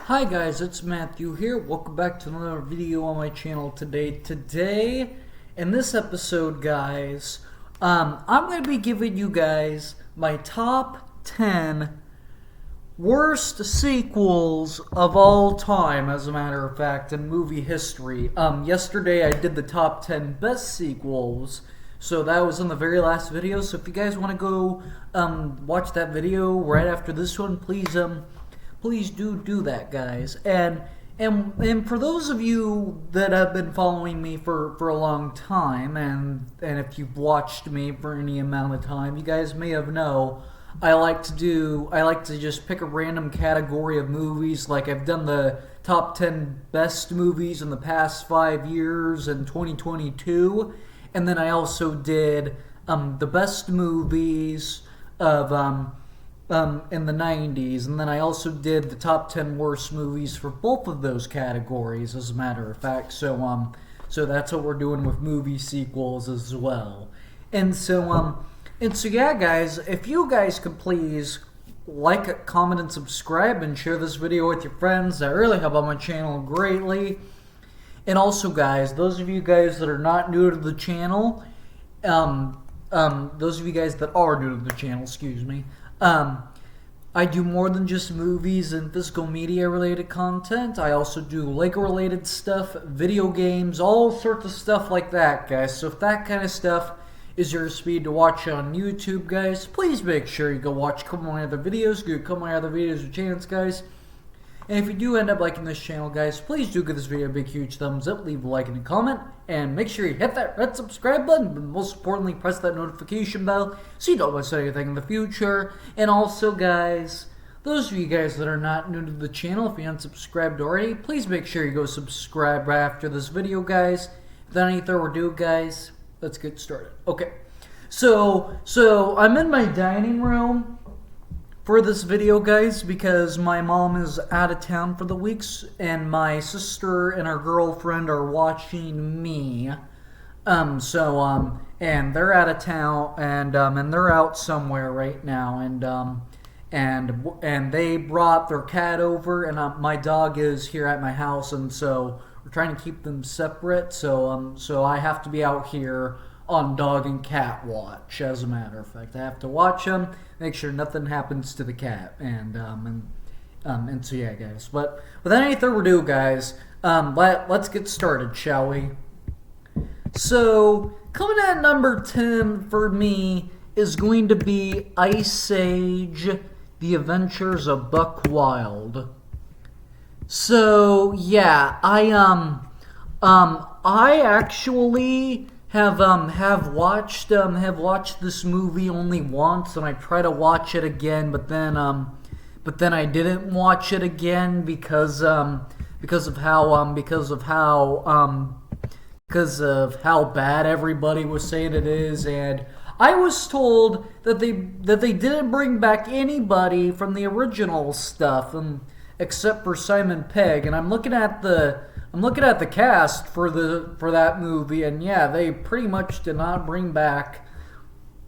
Hi guys, it's Matthew here. Welcome back to another video on my channel today. In this episode, guys, I'm going to be giving you guys my top 10 worst sequels of all time, as a matter of fact, in movie history. Yesterday I did the top 10 best sequels, so that was in the very last video. So if you guys want to go watch that video right after this one, please do that, guys. And for those of you that have been following me for a long time, and if you've watched me for any amount of time, you guys may have know I like to just pick a random category of movies. Like I've done the top 10 best movies in the past 5 years in 2022, and then I also did the best movies of in the 90s, and then I also did the top 10 worst movies for both of those categories, as a matter of fact. So that's what we're doing with movie sequels as well. And so yeah, guys, if you guys could please like, comment, and subscribe, and share this video with your friends, that really help out my channel greatly. And also, guys, those of you guys that are not new to the channel, those of you guys that are new to the channel, excuse me, I do more than just movies and physical media related content. I also do Lego related stuff, video games, all sorts of stuff like that, guys. So if that kind of stuff is your speed to watch on YouTube, guys, please make sure you go watch a couple of my other videos. Give a couple of my other videos a chance, guys. And if you do end up liking this channel, guys, please do give this video a big, huge thumbs up, leave a like and a comment, and make sure you hit that red subscribe button, but most importantly, press that notification bell so you don't miss anything in the future. And also, guys, those of you guys that are not new to the channel, if you haven't subscribed already, please make sure you go subscribe right after this video, guys. Without any further ado, guys, let's get started. Okay, so I'm in my dining room for this video, guys, because my mom is out of town for the weeks, and my sister and her girlfriend are watching me. And they're out of town, and they're out somewhere right now, and they brought their cat over, and my dog is here at my house, and so we're trying to keep them separate. So I have to be out here on dog and cat watch. As a matter of fact, I have to watch them, make sure nothing happens to the cat, and so yeah, guys. But without any further ado, guys, let's get started, shall we? So coming at number 10 for me is going to be Ice Age: The Adventures of Buck Wild. So yeah, I actually have watched this movie only once, and I tried to watch it again, but then I didn't watch it again because of how bad everybody was saying it is. And I was told that they didn't bring back anybody from the original stuff, except for Simon Pegg. And I'm looking at the cast for that movie, and yeah, they pretty much did not bring back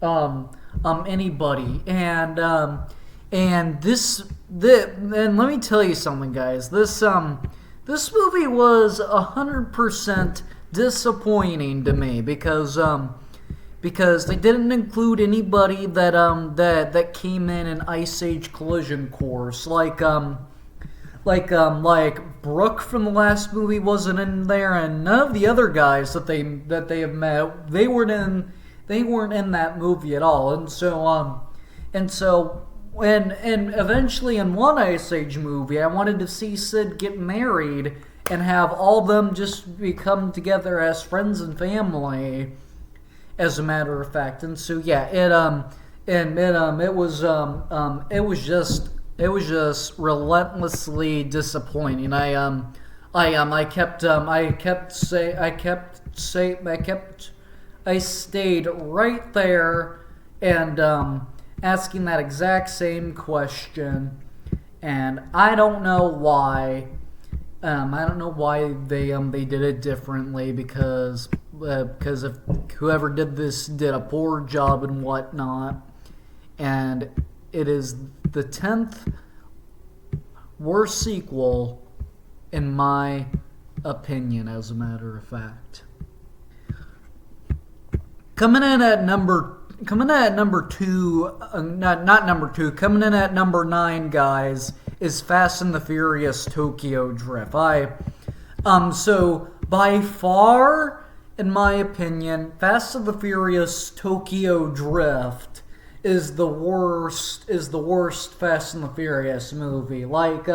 anybody. And let me tell you something, guys. This movie was 100% disappointing to me because they didn't include anybody that came in Ice Age Collision Course, like Brooke from the last movie wasn't in there, and none of the other guys that they have met, they weren't in that movie at all. And eventually in one Ice Age movie, I wanted to see Sid get married and have all them just become together as friends and family, as a matter of fact. And so yeah, it was just relentlessly disappointing. I stayed right there and asking that exact same question, and I don't know why. They did it differently, because if whoever did this did a poor job and whatnot. And it is the 10th worst sequel, in my opinion, as a matter of fact. Coming in at number two, not number two, coming in at number 9, guys, is Fast and the Furious Tokyo Drift. So by far, in my opinion, Fast and the Furious Tokyo Drift is the worst Fast and the Furious movie. Like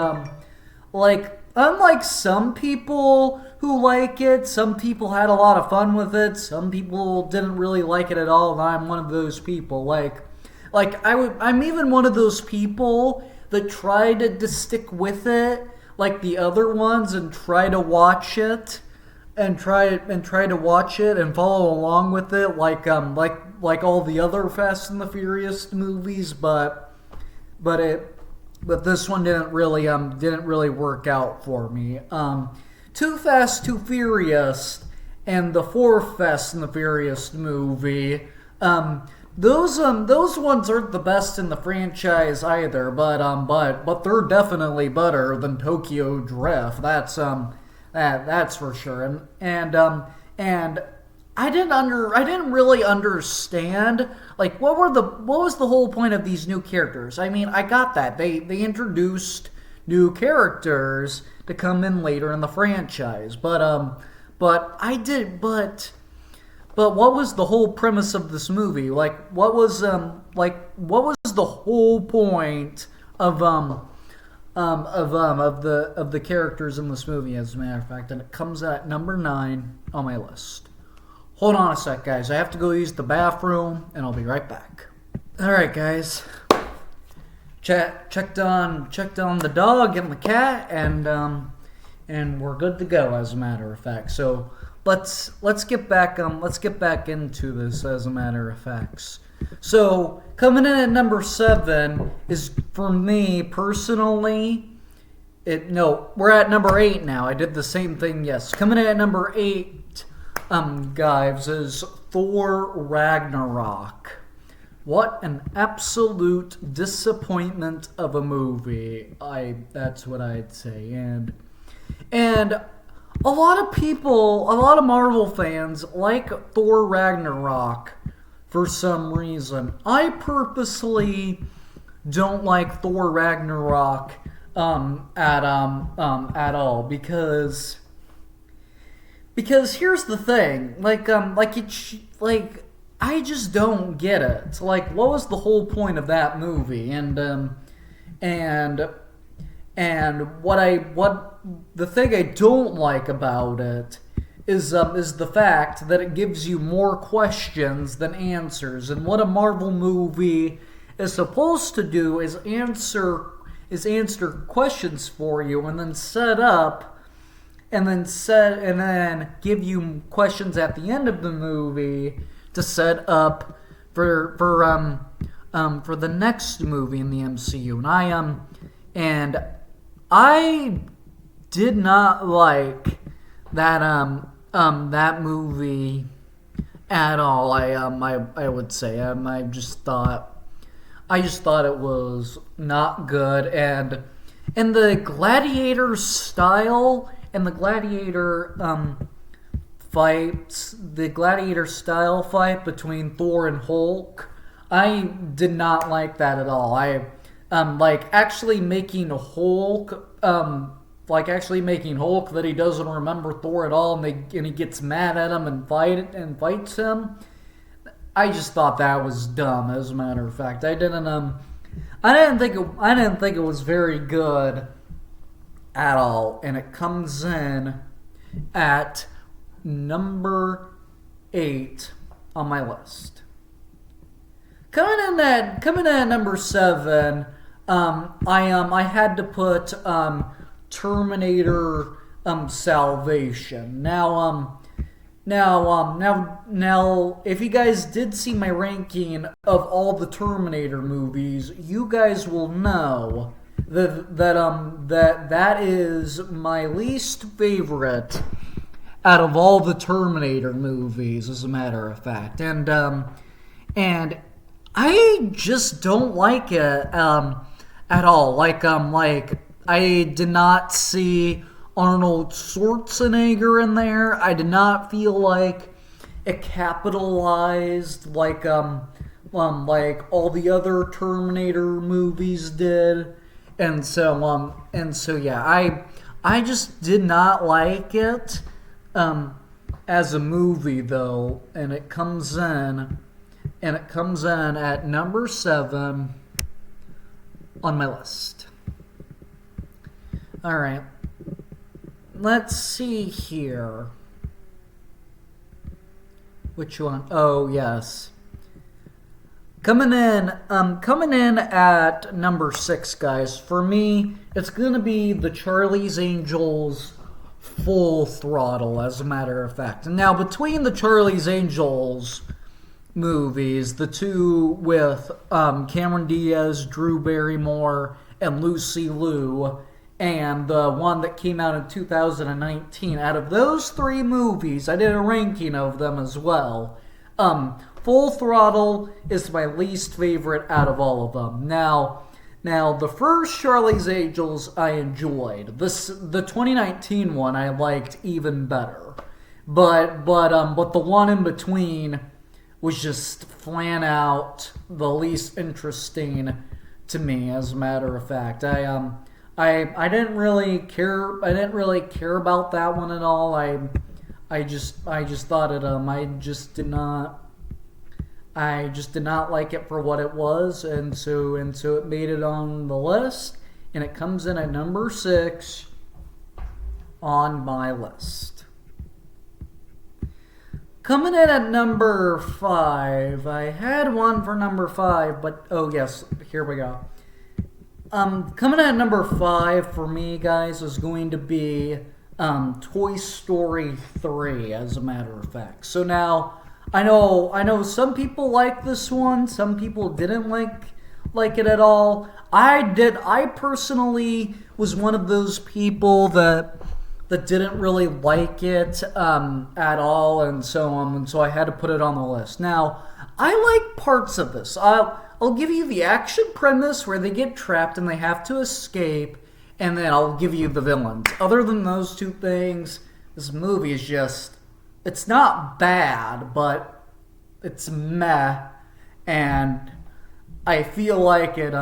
unlike some people who like it, some people had a lot of fun with it, some people didn't really like it at all, and I'm one of those people. I'm even one of those people that tried to stick with it, like the other ones, and try to watch it, and try to watch it and follow along with it, like all the other Fast and the Furious movies, but this one didn't really work out for me. Too Fast, Too Furious, and the fourth Fast and the Furious movie. Those ones aren't the best in the franchise either, but they're definitely better than Tokyo Drift. That's for sure. And I didn't really understand, like, what was the whole point of these new characters? I mean, I got that. They introduced new characters to come in later in the franchise. But what was the whole premise of this movie? What was the whole point of the characters in this movie, as a matter of fact? And it comes at number 9 on my list. Hold on a sec, guys. I have to go use the bathroom, and I'll be right back. Alright, guys. Checked on the dog and the cat, and we're good to go, as a matter of fact. So let's get back into this, as a matter of fact. So coming in at number 7 is, for me personally, we're at number 8 now. I did the same thing. Yes, coming in at number 8, guys, is Thor Ragnarok. What an absolute disappointment of a movie. That's what I'd say. And a lot of Marvel fans like Thor Ragnarok for some reason. I purposely don't like Thor Ragnarok at all, because here's the thing, I just don't get it. Like, what was the whole point of that movie? And what the thing I don't like about it is the fact that it gives you more questions than answers. And what a Marvel movie is supposed to do is answer questions for you, and then set up, and then give you questions at the end of the movie to set up for the next movie in the MCU. And I did not like that movie at all. I would say I just thought it was not good, and the Gladiator style and the Gladiator style fight between Thor and Hulk, I did not like that at all. Actually making Hulk that he doesn't remember Thor at all, and he gets mad at him and fights him. I just thought that was dumb. As a matter of fact, I didn't think it was very good at all, and it comes in at number 8 on my list. Coming in at number 7, I had to put Terminator Salvation. Now, if you guys did see my ranking of all the Terminator movies, you guys will know that is my least favorite out of all the Terminator movies, as a matter of fact. And I just don't like it at all. I did not see Arnold Schwarzenegger in there. I did not feel like it capitalized like all the other Terminator movies did, and so yeah, I just did not like it as a movie though, and it comes in at number 7 on my list. All right, let's see here. Which one? Oh, yes. Coming in at number 6, guys. For me, it's gonna be the Charlie's Angels Full Throttle, as a matter of fact. And now, between the Charlie's Angels movies, the two with Cameron Diaz, Drew Barrymore, and Lucy Liu, and the one that came out in 2019. Out of those 3 movies, I did a ranking of them as well. Full Throttle is my least favorite out of all of them. Now the first Charlie's Angels I enjoyed. The 2019 one I liked even better. But the one in between was just flat out the least interesting to me, as a matter of fact. I didn't really care. I didn't really care about that one at all. I just thought it. I just did not like it for what it was, and so it made it on the list, and it comes in at number 6 on my list. Coming in at number 5, I had one for number 5, but oh yes, here we go. Coming in at number 5 for me, guys, is going to be Toy Story 3, as a matter of fact. So now, I know some people like this one, some people didn't like it at all. I personally was one of those people that didn't really like it at all, and so I had to put it on the list. Now, I like parts of this. I'll give you the action premise where they get trapped and they have to escape, and then I'll give you the villains. Other than those 2 things, this movie is just, it's not bad, but it's meh, and I feel like it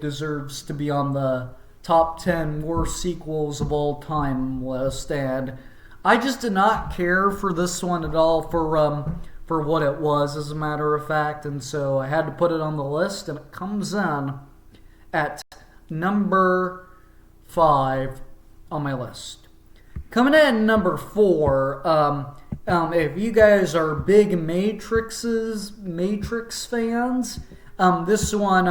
deserves to be on the top 10 worst sequels of all time list, and I just did not care for this one at all for what it was, as a matter of fact, and so I had to put it on the list, and it comes in at number 5 on my list. Coming in at number 4, if you guys are big Matrix fans, this one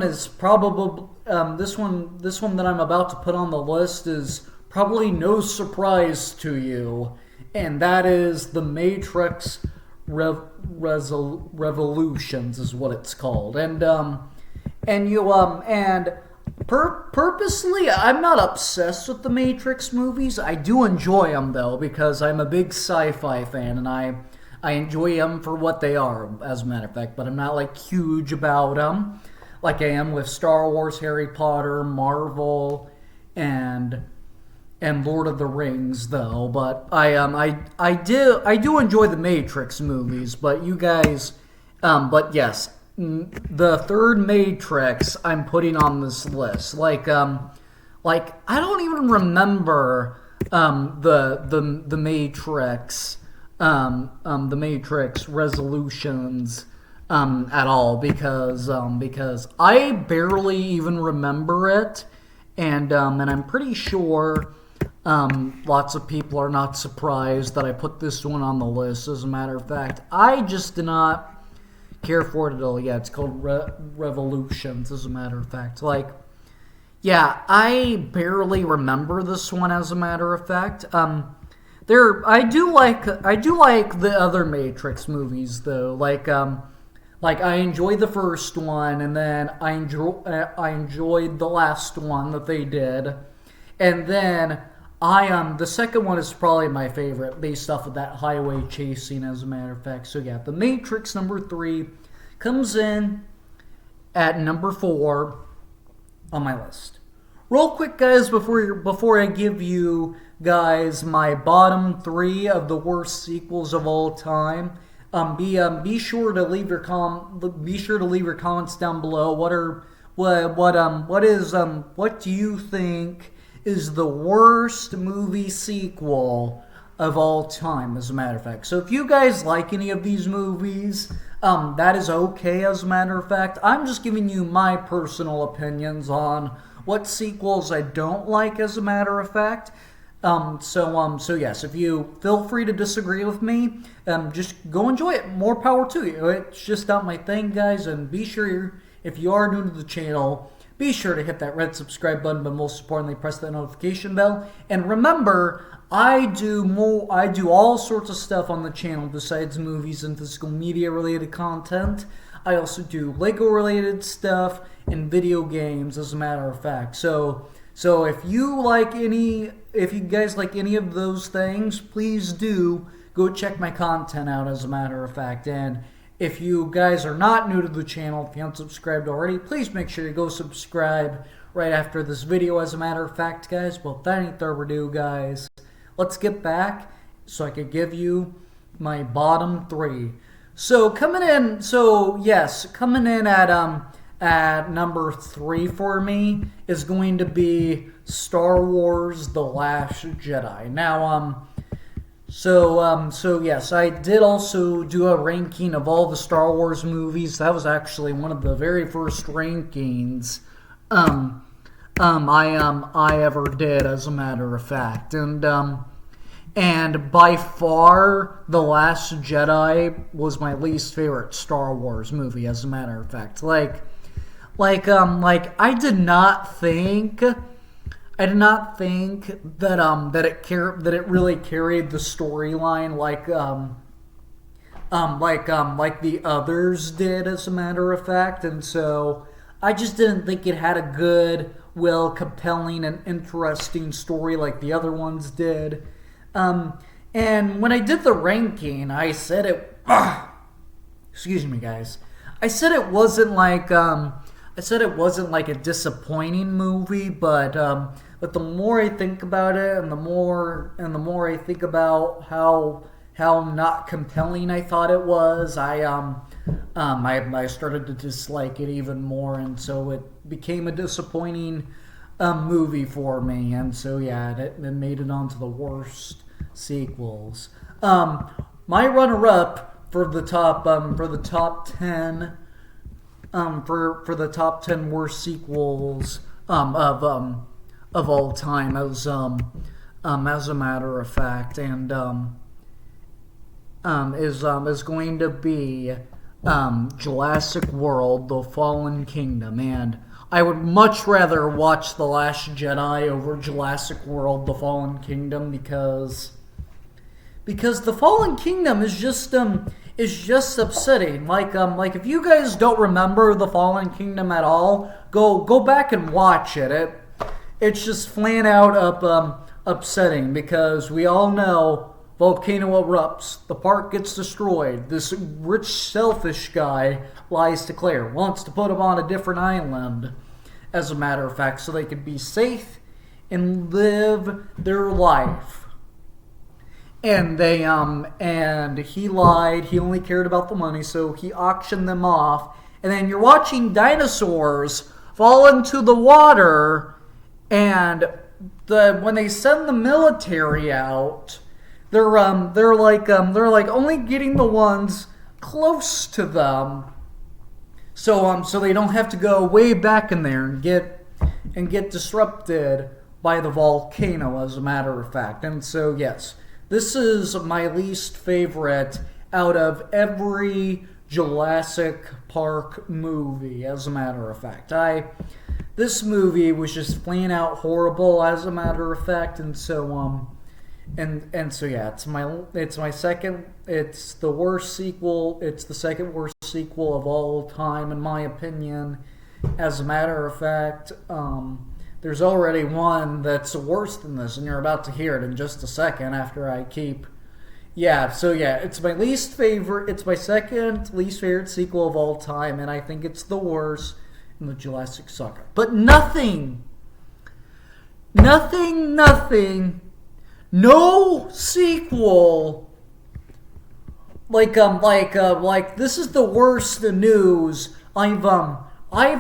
is probably this one that I'm about to put on the list is probably no surprise to you, and that is The Matrix Revolutions is what it's called. Purposely, I'm not obsessed with the Matrix movies. I do enjoy them, though, because I'm a big sci-fi fan, and I enjoy them for what they are, as a matter of fact, but I'm not, like, huge about them, like I am with Star Wars, Harry Potter, Marvel, and Lord of the Rings, though. But I do enjoy the Matrix movies, but you guys, but yes, the third Matrix I'm putting on this list. Like I don't even remember the Matrix the Matrix Resolutions at all, because I barely even remember it, and I'm pretty sure lots of people are not surprised that I put this one on the list. As a matter of fact, I just did not care for it at all. Yeah, it's called Revolutions, as a matter of fact. Yeah, I barely remember this one, as a matter of fact. I do like the other Matrix movies, though. Like I enjoyed the first one, and then I enjoyed the last one that they did, and then the second one is probably my favorite, based off of that highway chasing, as a matter of fact. So yeah, The Matrix number 3 comes in at number 4 on my list. Real quick, guys, before I give you guys my bottom 3 of the worst sequels of all time, be sure to leave your comments down below. What do you think is the worst movie sequel of all time, as a matter of fact? So if you guys like any of these movies, that is okay, as a matter of fact. I'm just giving you my personal opinions on what sequels I don't like, as a matter of fact. So yes, if you feel free to disagree with me, just go enjoy it. More power to you. It's just not my thing, guys. And be sure, if you are new to the channel, be sure to hit that red subscribe button, but most importantly, press that notification bell. And remember, I do all sorts of stuff on the channel besides movies and physical media related content. I also do Lego related stuff and video games, as a matter of fact. So if you guys like any of those things, please do go check my content out, as a matter of fact. And if you guys are not new to the channel, if you haven't subscribed already, please make sure you go subscribe right after this video, as a matter of fact, guys. But without any further ado, guys, let's get back so I could give you my bottom 3. So coming in at number 3 for me is going to be Star Wars: The Last Jedi. Now, so yes, I did also do a ranking of all the Star Wars movies. That was actually one of the very first rankings I ever did, as a matter of fact. And by far, The Last Jedi was my least favorite Star Wars movie, as a matter of fact. I did not think that it really carried the storyline like the others did, as a matter of fact. And so I just didn't think it had a good, compelling and interesting story like the other ones did. And when I did the ranking, I said it. Excuse me, guys. I said it wasn't like a disappointing movie, but the more I think about it, and the more I think about how not compelling I thought it was, I started to dislike it even more, and so it became a disappointing movie for me. And so yeah, it made it onto the worst sequels. My runner-up for the top 10 for the top 10 worst sequels of all time, as a matter of fact, and is going to be Jurassic World: The Fallen Kingdom. And I would much rather watch The Last Jedi over Jurassic World: The Fallen Kingdom, because The Fallen Kingdom is just upsetting. Like if you guys don't remember The Fallen Kingdom at all, go back and watch it. It's just flat out upsetting, because we all know volcano erupts, the park gets destroyed. This rich, selfish guy, lies to Claire, wants to put him on a different island, as a matter of fact, so they could be safe and live their life. And he lied. He only cared about the money, so he auctioned them off. And then you're watching dinosaurs fall into the water, and when they send the military out, they're like only getting the ones close to them, so they don't have to go way back in there and get disrupted by the volcano, as a matter of fact. And so yes, this is my least favorite out of every Jurassic Park movie, as a matter of fact. This movie was just flat out horrible, as a matter of fact, and so so yeah, it's the worst sequel. It's the second worst sequel of all time, in my opinion. As a matter of fact, there's already one that's worse than this, and you're about to hear it in just a second after I keep. Yeah, so yeah, it's my least favorite. It's my second least favorite sequel of all time, and I think it's the worst. in the Jurassic Saga. But nothing, no sequel. Like this is the worst news I've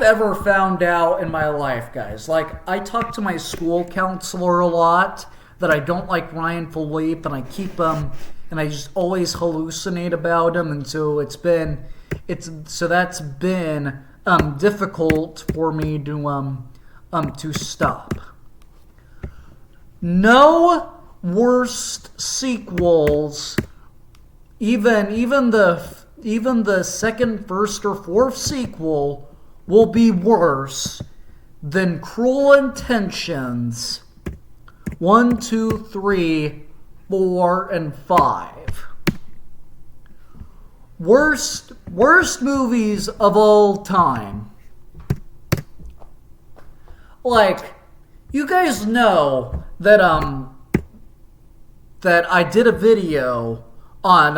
ever found out in my life, guys. Like, I talk to my school counselor a lot that I don't like Ryan Philippe, and I keep and I just always hallucinate about him, and so that's been difficult for me to stop. No worst sequels. Even the second, first, or fourth sequel will be worse than Cruel Intentions 1, 2, 3, 4, and 5. Worst movies of all time. Like, you guys know that that I did a video on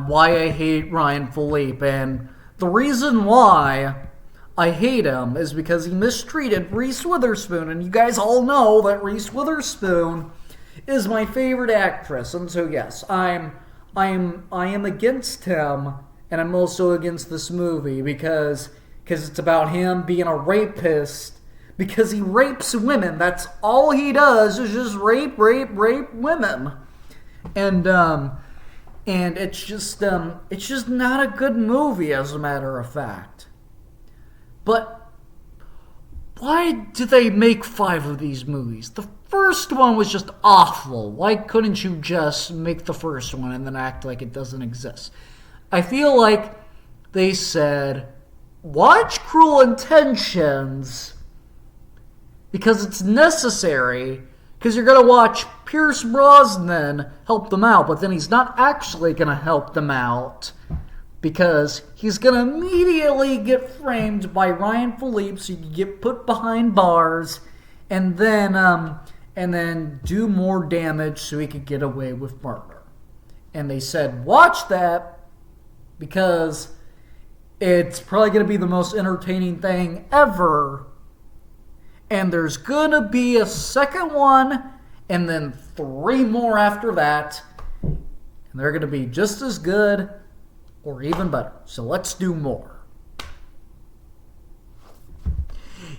why I hate Ryan Philippe, and the reason why I hate him is because he mistreated Reese Witherspoon, and you guys all know that Reese Witherspoon is my favorite actress, and so yes, I am against him, and I'm also against this movie because it's about him being a rapist, because he rapes women. That's all he does, is just rape women, and it's just not a good movie, as a matter of fact. But why did they make 5 of these movies? The first one was just awful. Why couldn't you just make the first one and then act like it doesn't exist? I feel like they said, watch Cruel Intentions because it's necessary, because you're going to watch Pierce Brosnan help them out, but then he's not actually going to help them out because he's going to immediately get framed by Ryan Philippe, so you can get put behind bars, and then do more damage so he could get away with murder. And they said, watch that because it's probably going to be the most entertaining thing ever. And there's going to be a second one, and then 3 more after that. And they're going to be just as good or even better. So let's do more.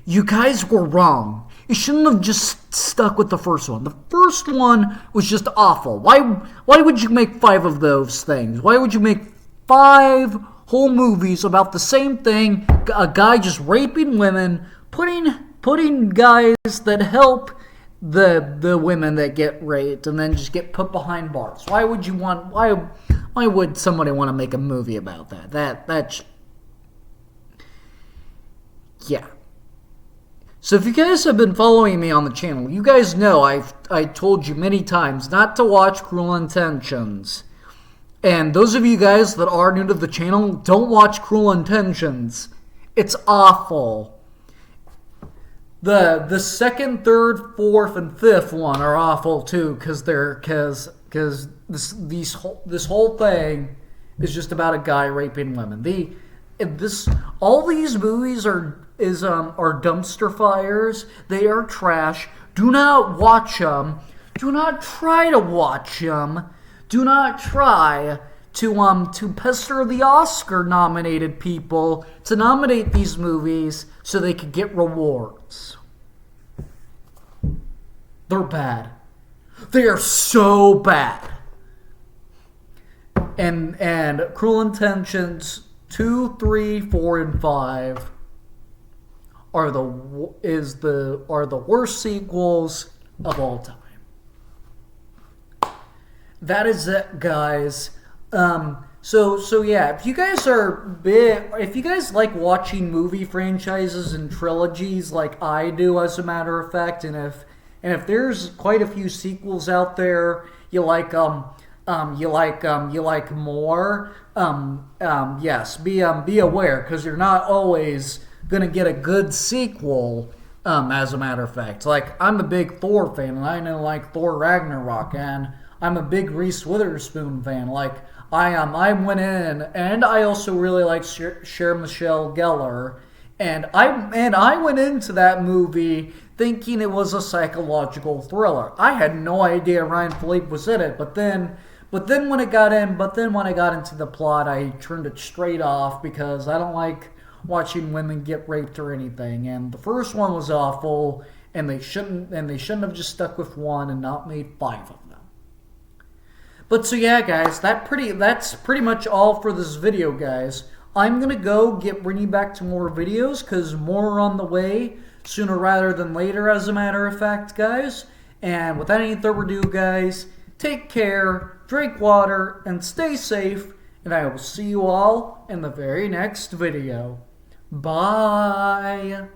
You guys were wrong. You shouldn't have just stuck with the first one. The first one was just awful. Why would you make 5 of those things? Why would you make 5 whole movies about the same thing? A guy just raping women, putting guys that help the women that get raped, and then just get put behind bars. Why would somebody want to make a movie about that? That's yeah. So if you guys have been following me on the channel, you guys know I told you many times not to watch Cruel Intentions. And those of you guys that are new to the channel, don't watch Cruel Intentions. It's awful. The second, third, fourth, and fifth one are awful too, because this whole thing is just about a guy raping women. All these movies are dumpster fires. They are trash. Do not watch them. Do not try to watch them. Do not try to pester the Oscar-nominated people to nominate these movies so they could get rewards. They're bad. They are so bad. And Cruel Intentions 2, 3, 4, and 5 are the worst sequels of all time. That is it, guys. So yeah, if you guys like watching movie franchises and trilogies like I do, as a matter of fact, and if there's quite a few sequels out there you like more, yes, be aware, because you're not always gonna get a good sequel. As a matter of fact, like, I'm a big Thor fan, and I know, like, Thor Ragnarok, and I'm a big Reese Witherspoon fan. Like, I went in, and I also really like Sarah Michelle Gellar And I went into that movie thinking it was a psychological thriller. I had no idea Ryan Phillippe was in it, but then when I got into the plot, I turned it straight off because I don't like watching women get raped or anything. And the first one was awful, and they shouldn't have just stuck with one and not made 5 of them. But so yeah, guys, that's pretty much all for this video, guys. I'm gonna go bring you back to more videos because more are on the way sooner rather than later, as a matter of fact, guys. And without any further ado, guys, take care, drink water, and stay safe. And I will see you all in the very next video. Bye.